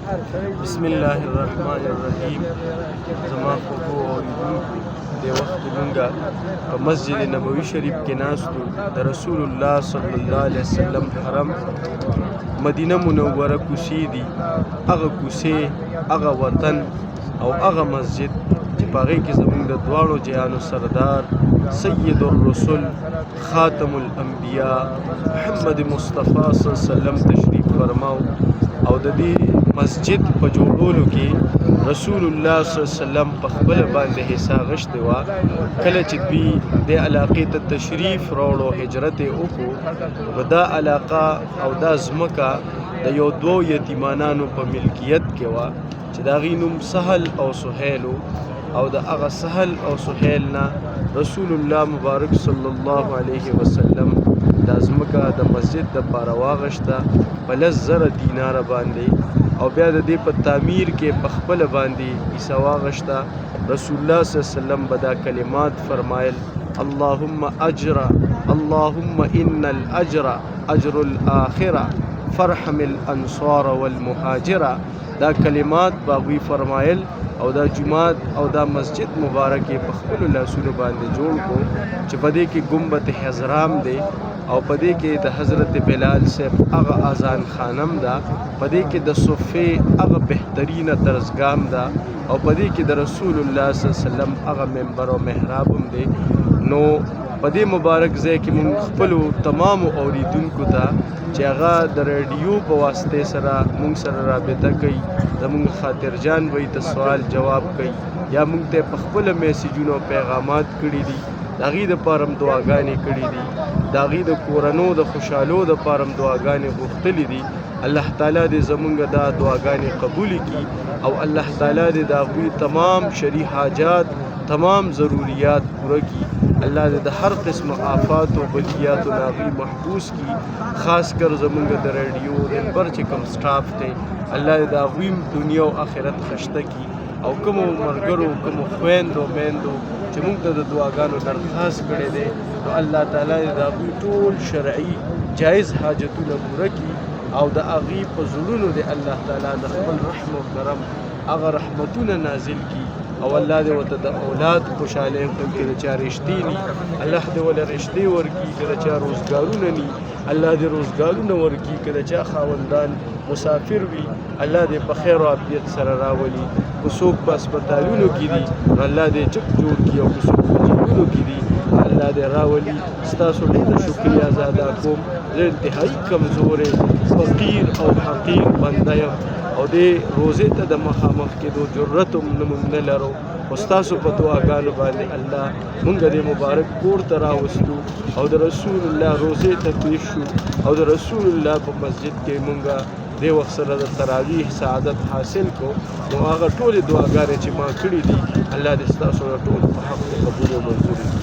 بسم الله الرحمن الرحیم. زما خوږو اوریدونکو، دې وخت مونږه په مسجد نبوي شریف کې ناستو. د رسول الله صلی الله علیه وسلم حرم مدینه منوره کوڅې دي. هغه کوڅې، هغه وطن او هغه مسجد چې په هغې کې زموږ د دواړو جهانو سردار سید الرسل خاتم الانبیاء محمد مصطفی صلی الله علیه وسلم تشریف فرماو. او د دې مسجد په جوړولو کې رسول الله صلی الله علیه وسلم په خپل باندې حصہ غشتې وه. کله چې دوی دې علاقې ته تشریف راوړو، هجرت یې وکړو، نو دا علاقه او دا ځمکه د یو دوو یتیمانانو په ملکیت کې وه چې د هغې نوم سهل او سهیل و. او د هغه سهل او سهیل نه رسول الله مبارک صلی الله علیه وسلم دا ځمکه د مسجد دپاره واغشته په 10,000 دیناره باندې، او بیا د دې په تعمیر کې په خپله باندې حصه واغشته. رسول الله صلی الله علیه وسلم به دا کلمات فرمایل: اللهم اجر، اللهم ان الاجر اجر الاخره فرحم الانصار والمهاجره. دا کلمات باغوی فرمایل، او دا جماعت او دا مسجد مبارک په خپل لاسونو باندې جوړ کو چې په دې کې ګنبد حضرام دی، او په دې کې د حضرت بلال صاحب هغه اذان خانم ده، په دې کې د صفې هغه بهترینه درسګام ده، او په دې کې د رسول الله صلی الله علیه وسلم هغه منبر او محراب هم دی. نو په دې مبارک ځای کې موږ خپلو تمامو اوریدونکو ته چې هغه د ریډیو په واسطې سره موږ سره رابطه کوي، زموږ خاطر جان وایي ته سوال جواب کوي، یا موږ ته په خپله میسیجونه او پیغامات کړي دي، د هغې دپاره هم دعاګانې کړي دي، د هغې د کورنو د خوشحالو دپاره هم دعاګانې غوښتلي دي. الله تعالی دې زمونږ دا دعاګانې قبولې کړي، او الله تعالی دې د هغوی تمام شرعي حاجات، تمام ضروریات پوره کړي. الله دې د هر قسم آفات او بلیاتو نه هغوی محفوظ کړي. خاص کر زمونږ د ریډیو رهبر چې کوم سټاف دی، الله دې د هغوی دنیا او آخرت خشته کړي. او کومو ملګرو، کومو خویندو میندو چې موږ ته د دعاګانو درخواست کړی دی، نو الله تعالی دې د هغوی ټول شرعي جایز حاجتونه پوره کړي، او د هغې په زړونو دې الله تعالی د خپل رحم او کرم هغه رحمتونه نازل کړي. او الله دې ورته د اولاد خوشحالۍ ورکړي. که د چا رشتې ني، الله دې ولې رشتې ورکړي. که د چا روزګارونه ني، الله دې روزګارونه ورکړي. که د چا خاوندان مسافر وي، الله دې په خیر او عافیت سره راولي. که څوک په هسپتالونو کې دي، نو الله دې چک جوړ کړي، او که څوک په جیبونو کې دي، الله دې راولي. ستاسو ډېره شکریه زه ادا کوم. زه انتهایي کمزوری، فقیر او حقیر بنده یم، او دې روزې ته د مخامخ کېدو جرت هم موږ نه لرو. خو ستاسو په دعاګانو باندې الله مونږ دې مبارک کور ته راوستو، او د رسول الله روزې ته پیش شو، او د رسول الله په مسجد کې مونږه دې وخت سره د تراویح سعادت حاصل کو. نو هغه ټولې دعاګانې چې ما کړي دي، الله دې ستاسو ټول په حق قبول او منظور کړي.